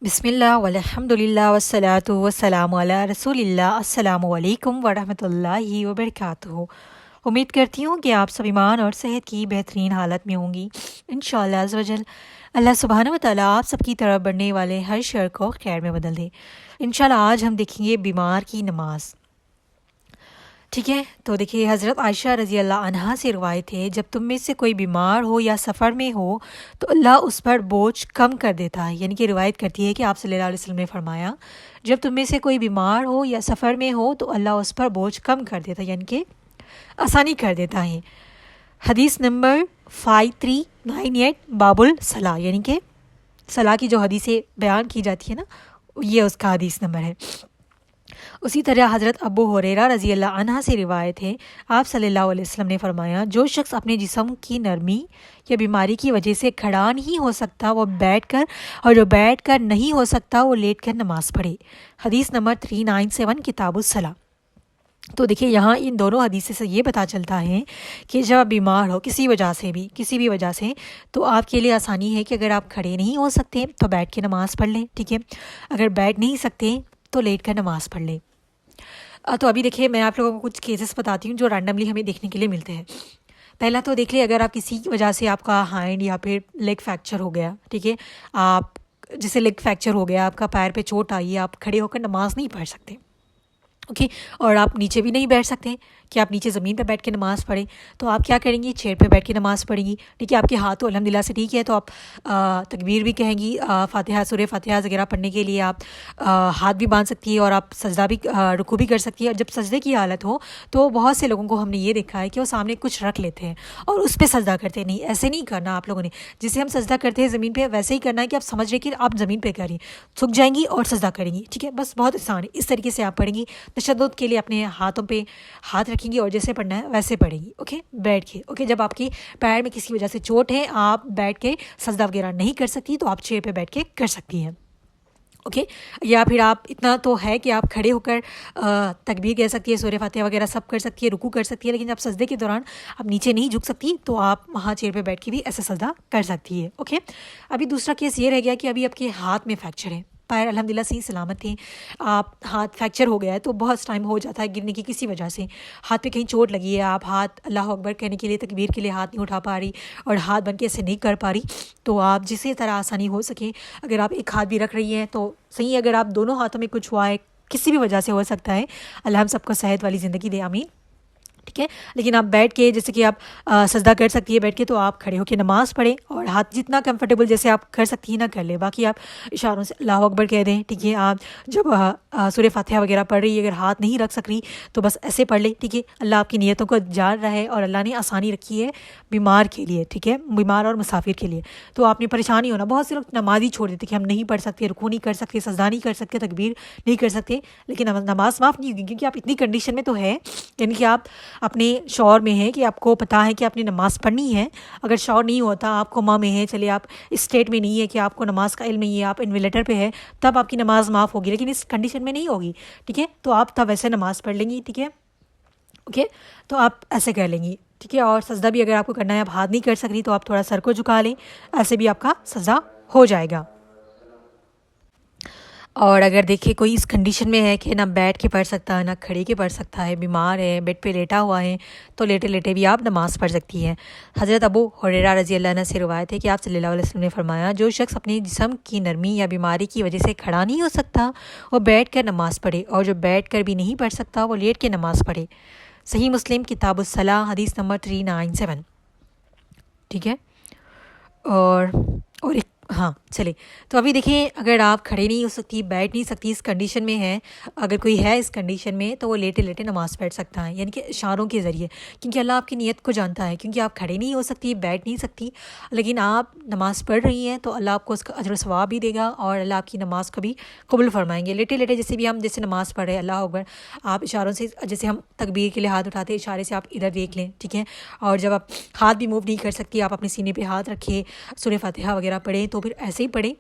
بسم اللہ والحمد للہ والصلاۃ والسلام علی رسول اللہ۔ السلام علیکم ورحمۃ اللہ وبرکاتہ۔ امید کرتی ہوں کہ آپ سب ایمان اور صحت کی بہترین حالت میں ہوں گی انشاءاللہ عز و جل۔ اللہ سبحانہ و تعالیٰ آپ سب کی طرف بڑھنے والے ہر شر کو خیر میں بدل دے انشاءاللہ۔ آج ہم دیکھیں گے بیمار کی نماز، ٹھیک ہے؟ تو دیکھیے، حضرت عائشہ رضی اللہ عنہا سے روایت ہے، جب تم میں سے کوئی بیمار ہو یا سفر میں ہو تو اللہ اس پر بوجھ کم کر دیتا ہے۔ یعنی کہ روایت کرتی ہے کہ آپ صلی اللہ علیہ وسلم نے فرمایا، جب تم میں سے کوئی بیمار ہو یا سفر میں ہو تو اللہ اس پر بوجھ کم کر دیتا ہے، یعنی کہ آسانی کر دیتا ہے۔ حدیث نمبر 5398، باب الصلاح، یعنی کہ صلاح کی جو حدیثیں بیان کی جاتی ہے نا، یہ اس کا حدیث نمبر ہے۔ اسی طرح حضرت ابو ہریرہ رضی اللہ عنہ سے روایت ہے، آپ صلی اللہ علیہ وسلم نے فرمایا، جو شخص اپنے جسم کی نرمی یا بیماری کی وجہ سے کھڑا نہیں ہو سکتا وہ بیٹھ کر، اور جو بیٹھ کر نہیں ہو سکتا وہ لیٹ کر نماز پڑھے۔ حدیث نمبر 397، کتاب الصلاح۔ تو دیکھیے، یہاں ان دونوں حدیث سے یہ پتہ چلتا ہے کہ جب آپ بیمار ہو کسی بھی وجہ سے تو آپ کے لیے آسانی ہے کہ اگر آپ کھڑے نہیں ہو سکتے تو بیٹھ کے نماز پڑھ لیں، ٹھیک ہے؟ اگر بیٹھ نہیں سکتے تو لیٹ کر نماز پڑھ لیں۔ تو ابھی دیکھیے، میں آپ لوگوں کو کچھ کیسز بتاتی ہوں جو رینڈملی ہمیں دیکھنے کے لیے ملتے ہیں۔ پہلا تو دیکھ لیں، اگر آپ کسی وجہ سے آپ کا ہینڈ یا پھر لیگ فریکچر ہو گیا، ٹھیک ہے؟ آپ جیسے لیگ فریکچر ہو گیا، آپ کا پیر پہ چوٹ آئی ہے، آپ کھڑے ہو کر نماز نہیں پڑھ سکتے، اوکے؟ اور آپ نیچے بھی نہیں بیٹھ سکتے کہ آپ نیچے زمین پہ بیٹھ کے نماز پڑھیں، تو آپ کیا کریں گی؟ چیئر پہ بیٹھ کے نماز پڑھیں گی، ٹھیک ہے؟ آپ کے ہاتھ تو الحمدللہ سے ٹھیک ہے، تو آپ تکبیر بھی کہیں گی، فاتحہ، سورہ فاتحہ وغیرہ پڑھنے کے لیے آپ ہاتھ بھی باندھ سکتی ہے، اور آپ سجدہ بھی رکوع بھی کر سکتی ہے۔ اور جب سجدے کی حالت ہو تو بہت سے لوگوں کو ہم نے یہ دیکھا ہے کہ وہ سامنے کچھ رکھ لیتے ہیں اور اس پہ سجدہ کرتے ہیں۔ نہیں، ایسے نہیں کرنا آپ لوگوں نے۔ جسے ہم سجدہ کرتے ہیں زمین پہ، ویسے ہی کرنا ہے کہ آپ سمجھ رہے کہ آپ زمین پہ کریں، جھک جائیں گی اور سجدہ کریں گی، ٹھیک ہے؟ بس بہت آسان ہے، اس طریقے سے آپ پڑھیں گی۔ تشدد کے لیے اپنے ہاتھوں پہ ہاتھ رکھیں گی اور جیسے پڑھنا ہے ویسے پڑھیں گی، اوکے؟ بیٹھ کے، اوکے؟ جب آپ کی پیر میں کسی وجہ سے چوٹ ہے، آپ بیٹھ کے سجدہ وغیرہ نہیں کر سکتی تو آپ چیئر پہ بیٹھ کے کر سکتی ہیں، اوکے؟ یا پھر آپ اتنا تو ہے کہ آپ کھڑے ہو کر تکبیر کہہ سکتی ہے، سورہ فاتحہ وغیرہ سب کر سکتی ہے، رکوع کر سکتی ہے، لیکن جب سجدے کے دوران آپ نیچے نہیں جھک سکتی تو آپ وہاں چیئر پہ بیٹھ کے بھی ایسے سجدہ کر سکتی ہے، اوکے؟ ابھی دوسرا کیس یہ رہ گیا کہ ابھی آپ کے ہاتھ میں فریکچر ہے، پیر الحمدللہ صحیح سلامت تھے، آپ ہاتھ فریکچر ہو گیا ہے تو بہت ٹائم ہو جاتا ہے گرنے کی کسی وجہ سے، ہاتھ پہ کہیں چوٹ لگی ہے، آپ ہاتھ اللہ اکبر کہنے کے لیے، تکبیر کے لیے ہاتھ نہیں اٹھا پا رہی اور ہاتھ بن کے ایسے نہیں کر پا رہی، تو آپ جسے طرح آسانی ہو سکے، اگر آپ ایک ہاتھ بھی رکھ رہی ہیں تو صحیح ہے، اگر آپ دونوں ہاتھوں میں کچھ ہوا ہے کسی بھی وجہ سے ہو سکتا ہے، اللہ ہم سب کو صحت والی زندگی دے، آمین، ٹھیک ہے؟ لیکن آپ بیٹھ کے، جیسے کہ آپ سجدہ کر سکتی ہے بیٹھ کے، تو آپ کھڑے ہو کے نماز پڑھیں اور ہاتھ جتنا کمفرٹیبل جیسے آپ کر سکتی ہیں نہ کر لیں، باقی آپ اشاروں سے اللہ اکبر کہہ دیں، ٹھیک ہے؟ آپ جب سورہ فاتحہ وغیرہ پڑھ رہی ہے، اگر ہاتھ نہیں رکھ سک رہی تو بس ایسے پڑھ لیں، ٹھیک ہے؟ اللہ آپ کی نیتوں کو جان رہا ہے اور اللہ نے آسانی رکھی ہے بیمار کے لیے، ٹھیک ہے؟ بیمار اور مسافر کے لیے، تو آپ نے پریشانی ہونا، بہت سے لوگ نماز ہی چھوڑ دیتے کہ ہم نہیں پڑھ سکتے، رکوع نہیں کر سکتے، سجدہ نہیں کر سکتے، تکبیر نہیں کر سکتے، لیکن نماز معاف نہیں ہوگی کیونکہ آپ اتنی کنڈیشن میں تو ہے، یعنی کہ آپ اپنے شعور میں ہے کہ آپ کو پتہ ہے کہ آپ نے نماز پڑھنی ہے۔ اگر شعور نہیں ہوتا، آپ کوما میں ہے، چلیے آپ اس اسٹیٹ میں نہیں ہے کہ آپ کو نماز کا علم نہیں ہے، آپ انویلیٹر پہ ہے، تب آپ کی نماز معاف ہوگی، لیکن اس کنڈیشن میں نہیں ہوگی، ٹھیک ہے؟ تو آپ تب ویسے نماز پڑھ لیں گی، ٹھیک ہے؟ اوکے؟ تو آپ ایسے کر لیں گی، ٹھیک ہے؟ اور سجدہ بھی اگر آپ کو کرنا ہے، آپ ہاتھ نہیں کر سکتی تو آپ تھوڑا سر کو جھکا لیں، ایسے بھی آپ کا سجدہ ہو جائے گا۔ اور اگر دیکھیں کوئی اس کنڈیشن میں ہے کہ نہ بیٹھ کے پڑھ سکتا ہے نہ کھڑے کے پڑھ سکتا ہے، بیمار ہے، بیڈ پہ لیٹا ہوا ہے، تو لیٹے لیٹے بھی آپ نماز پڑھ سکتی ہیں۔ حضرت ابو ہریرہ رضی اللہ عنہ سے روایت ہے کہ آپ صلی اللہ علیہ وسلم نے فرمایا، جو شخص اپنے جسم کی نرمی یا بیماری کی وجہ سے کھڑا نہیں ہو سکتا وہ بیٹھ کر نماز پڑھے، اور جو بیٹھ کر بھی نہیں پڑھ سکتا وہ لیٹ کے نماز پڑھے۔ صحیح مسلم، کتاب الصلاح، حدیث نمبر 397، ٹھیک ہے؟ اور ایک، ہاں چلے، تو ابھی دیکھیں، اگر آپ کھڑے نہیں ہو سکتی، بیٹھ نہیں سکتی، اس کنڈیشن میں ہے، اگر کوئی ہے اس کنڈیشن میں تو وہ لیٹے لیٹے نماز پڑھ سکتا ہے، یعنی کہ اشاروں کے ذریعے، کیونکہ اللہ آپ کی نیت کو جانتا ہے، کیونکہ آپ کھڑے نہیں ہو سکتی، بیٹھ نہیں سکتی، لیکن آپ نماز پڑھ رہی ہیں تو اللہ آپ کو اس کا اجر و ثواب بھی دے گا اور اللہ آپ کی نماز کو بھی قبول فرمائیں گے۔ لیٹے لیٹے جیسے بھی ہم جیسے نماز پڑھ رہے ہیں، اللہ اکبر، آپ اشاروں سے، جیسے ہم تکبیر کے لیے ہاتھ اٹھاتے ہیں، اشارے سے آپ ادھر دیکھ لیں، ٹھیک ہے؟ اور جب آپ ہاتھ بھی موو نہیں کر سکتی، آپ اپنے سینے پہ ہاتھ رکھے، سورہ فاتحہ وغیرہ پڑھیں تو پھر ایسے ہی پڑھیں،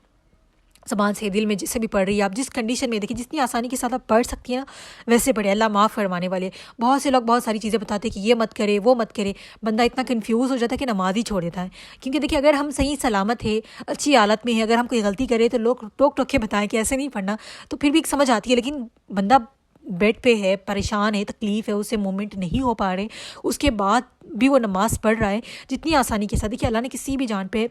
زبان سے دل میں جسے بھی پڑھ رہی ہے، آپ جس کنڈیشن میں دیکھیں جتنی آسانی کے ساتھ آپ پڑھ سکتی ہیں نا ویسے پڑھیں، اللہ معاف فرمانے والے۔ بہت سے لوگ بہت ساری چیزیں بتاتے ہیں کہ یہ مت کرے وہ مت کرے، بندہ اتنا کنفیوز ہو جاتا ہے کہ نماز ہی چھوڑ دیتا ہے۔ کیونکہ دیکھیں اگر ہم صحیح سلامت ہے، اچھی حالت میں ہے، اگر ہم کوئی غلطی کریں تو لوگ ٹوک ٹوک کے بتائیں کہ ایسے نہیں پڑھنا، تو پھر بھی ایک سمجھ آتی ہے۔ لیکن بندہ بیڈ پہ ہے، پریشان ہے، تکلیف ہے، اسے مومنٹ نہیں ہو پا رہے، اس کے بعد بھی وہ نماز پڑھ رہا ہے جتنی آسانی کے ساتھ۔ دیکھیے اللہ نے کسی بھی جان پہ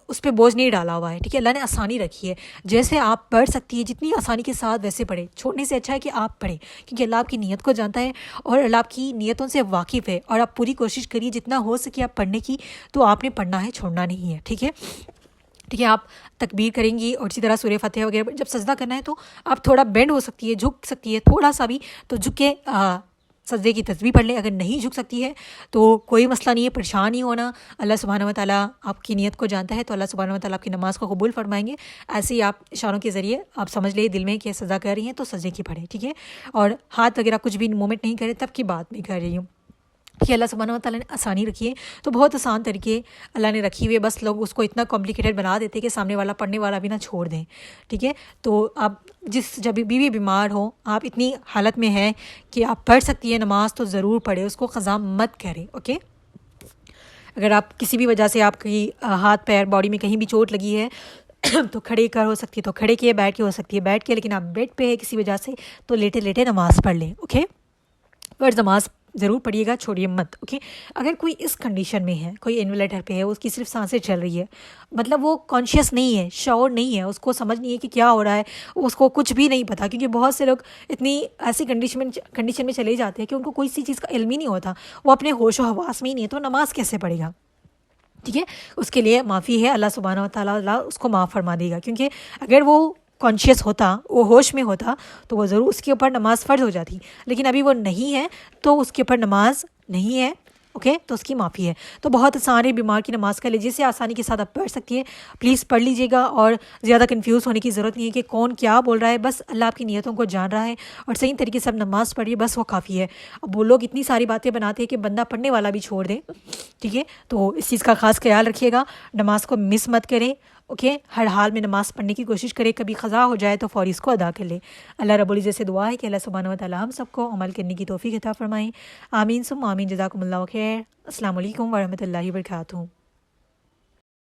اس پہ بوجھ نہیں ڈالا ہوا ہے، ٹھیک ہے، اللہ نے آسانی رکھی ہے۔ جیسے آپ پڑھ سکتی ہے جتنی آسانی کے ساتھ ویسے پڑھیں، چھوڑنے سے اچھا ہے کہ آپ پڑھیں، کیونکہ اللہ آپ کی نیت کو جانتا ہے اور اللہ آپ کی نیتوں سے واقف ہے، اور آپ پوری کوشش کریے جتنا ہو سکے آپ پڑھنے کی، تو آپ نے پڑھنا ہے، چھوڑنا نہیں ہے، ٹھیک ہے۔ ٹھیک ہے، آپ تکبیر کریں گی اور اسی طرح سورہ فاتحہ وغیرہ جب سجدہ کرنا ہے تو آپ تھوڑا بینڈ ہو سکتی ہے، جھک سکتی ہے تھوڑا سا بھی، تو جھک کے سجدے کی تسبیح پڑھ لیں۔ اگر نہیں جھک سکتی ہے تو کوئی مسئلہ نہیں ہے، پریشان نہیں ہونا، اللہ سبحانہ و تعالیٰ آپ کی نیت کو جانتا ہے، تو اللہ سبحانہ و تعالیٰ آپ کی نماز کو قبول فرمائیں گے۔ ایسے ہی آپ اشاروں کے ذریعے آپ سمجھ لیں دل میں کہ سجدہ کر رہی ہیں تو سجدے کی پڑھیں، ٹھیک ہے، اور ہاتھ وغیرہ کچھ بھی مومنٹ نہیں کرے تب کی بات میں کر رہی ہوں کہ اللہ سبحانہ و تعالیٰ نے آسانی رکھی ہے، تو بہت آسان طریقے اللہ نے رکھی ہوئی ہے، بس لوگ اس کو اتنا کمپلیکیٹڈ بنا دیتے کہ سامنے والا پڑھنے والا بھی نہ چھوڑ دیں، ٹھیک ہے۔ تو آپ جب بھی بیمار ہو، آپ اتنی حالت میں ہیں کہ آپ پڑھ سکتی ہیں نماز، تو ضرور پڑھیں، اس کو قضا مت کریں، اوکے۔ اگر آپ کسی بھی وجہ سے آپ کی ہاتھ پیر باڈی میں کہیں بھی چوٹ لگی ہے تو کھڑے کر ہو سکتی ہے تو کھڑے کے، بیٹھ کے ہو سکتی ہے بیٹھ کے، لیکن آپ بیڈ پہ ہے کسی وجہ سے تو لیٹے لیٹے نماز پڑھ لیں، اوکے۔ فرض نماز ضرور پڑھیے گا، چھوڑیے مت، اوکے۔ اگر کوئی اس کنڈیشن میں ہے، کوئی انویلیٹر پہ ہے، اس کی صرف سانسیں چل رہی ہے، مطلب وہ کانشیس نہیں ہے، شعور نہیں ہے، اس کو سمجھ نہیں ہے کہ کیا ہو رہا ہے، اس کو کچھ بھی نہیں پتہ، کیونکہ بہت سے لوگ اتنی ایسی کنڈیشن میں چلے جاتے ہیں کہ ان کو کوئی سی چیز کا علم ہی نہیں ہوتا، وہ اپنے ہوش و حواس میں ہی نہیں ہے، تو نماز کیسے پڑھے گا، ٹھیک ہے۔ اس کے لیے معافی ہے، اللہ سبحانہ و تعالیٰ اس کو معاف فرما دے گا، کیونکہ اگر وہ کانشیس ہوتا، وہ ہوش میں ہوتا، تو وہ ضرور اس کے اوپر نماز فرض ہو جاتی، لیکن ابھی وہ نہیں ہے تو اس کے اوپر نماز نہیں ہے، اوکے، تو اس کی معافی ہے۔ تو بہت آسان ہے بیمار کی نماز کا، لیجیے جسے آسانی کے ساتھ آپ پڑھ سکتی ہے پلیز پڑھ لیجیے گا، اور زیادہ کنفیوز ہونے کی ضرورت نہیں ہے کہ کون کیا بول رہا ہے، بس اللہ آپ کی نیتوں کو جان رہا ہے، اور صحیح طریقے سے آپ نماز پڑھیے، بس وہ کافی ہے۔ اب وہ لوگ اتنی ساری باتیں بناتے ہیں کہ بندہ پڑھنے والا بھی چھوڑ دے، ٹھیک ہے، تو اس چیز کا خاص خیال رکھیے گا، نماز کو مس مت کریں، اوکے، ہر حال میں نماز پڑھنے کی کوشش کرے، کبھی قضا ہو جائے تو فوری اس کو ادا کر لے۔ اللہ رب العزت سے دعا ہے کہ اللہ سبحانہ و تعالیٰ ہم سب کو عمل کرنے کی توفیق عطا فرمائیں، آمین ثم آمین، جزاکم اللہ خیر، السلام علیکم ورحمۃ اللہ وبرکاتہ۔